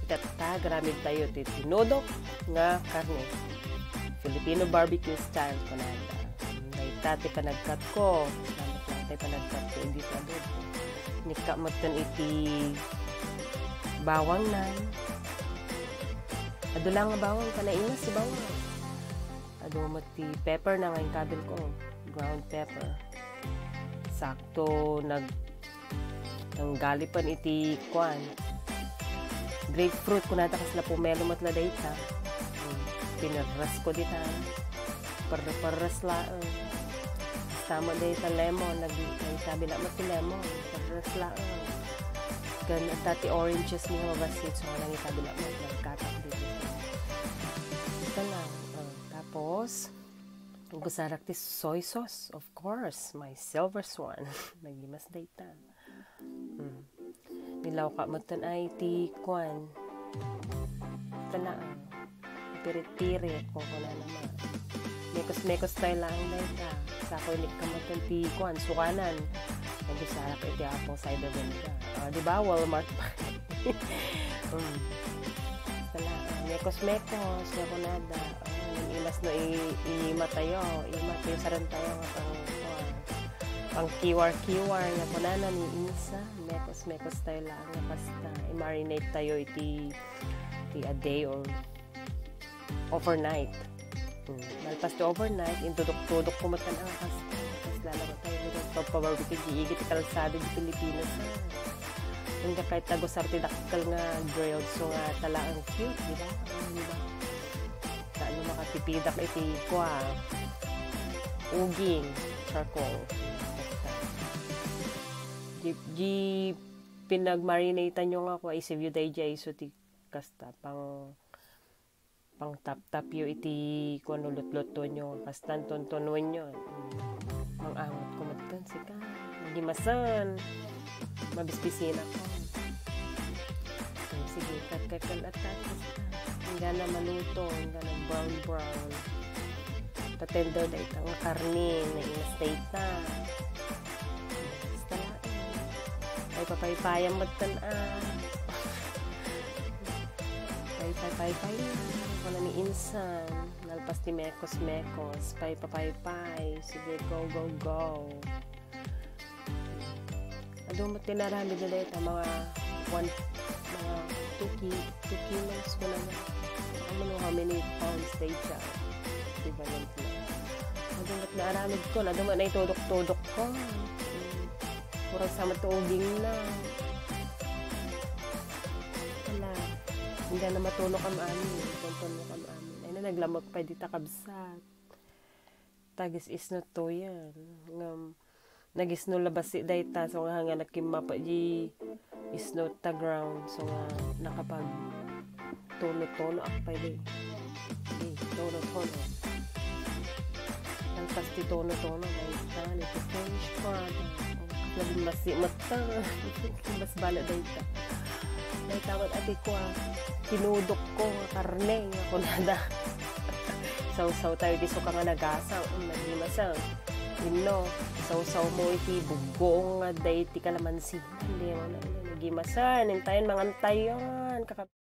tata, gramit tayo ti tinodok nga karne. Filipino barbecue style ko na. Dahil ti panagkat ko. Salamat lang tayo panagkat ko. Hindi sa adobo. Nikamatan iti bawang nan. Ado lang nga bawang. Panainas si bawang. Ado mo ti pepper na ngayong kabil ko. Ground pepper. Sakto nggalipan iti kwan. Grapefruit ko nata kas na pumelo matla dayta. Pinaras ko dita. Paras lang. Tama dayta lemon. Nagsabi na mati lemon. Paras lang. Gan tati oranges mo mabasit. So lang itabi na mat. Nagkatak dito. Ito lang. Tapos, gusarak ti soy sauce. Of course. My silver swan. Nagimas dayta. Nilaw ka matan ay ti kwan. Tanaan. Pirit-pirit kung wala naman. Mekos-mekos tayo lang dahil sa ako inik ka matan ti kwan. Sukanan. Nagusarap iti apple cider vinegar. Diba? Walmart pa. Tanaan. Mekos-mekos. Ako nada. Ilas no i-matayo. I-matayo saran tayo pang kiwar-kiwar na kunana ni Insa. Mekos tayo lang na basta i-marinate tayo iti a day or overnight. Malpas to overnight, intudok-tudok kumatan ang pasta. Tapos lalaman tayo nito. Pagpabarbecue, giigit ikalsado di Pilipinas. Hindi kahit tagosar tidakal nga grilled. So nga tala ang cute, di ba? Ano makatipidak iti kwa. Uging, charcoal. Di pinag-marinate nyo nga ko isip yu day jay so ti kasta pang tap-tap yu iti kung lulut-luto nyo kastan tontonuan nyo ang angot kumatan sika magimasan mabisbisin ako sige kakakal at hanggang na maluto hanggang na brown patender da itang karne na inastayta ay papaypayang magtanaan. Pay wala ni insan. Nalpas ti mekos. Pay. Sige, go. Adumat tinarami na dito. Mga 2 kilos ko na. How many pounds they siya. Equivalent na. Adumat na aramid ko. Adumat na itudok-tudok ko. Kurang sama tuuging na. Wala. Hindi na matulog ang amin. Ay na naglamag pa di takabsat. Tagis isno to yan. Nag-isno labasi dayta. So nga nakimapa di isno ta ground. So nga nakapag tono akpay di. Tono. Ang pasti tono dayta. Ito finish product. Nagmasi mata. Mas bala dayta. Dahil tawad ati ko tinudok ko karne nga kunada. Saw tayo di so ka nga nagasaw. Nagimasa. Yun saw mo iti bugong nga dahi ti kalamansi. Hindi mo na nagimasa. Nintayin mga antayon.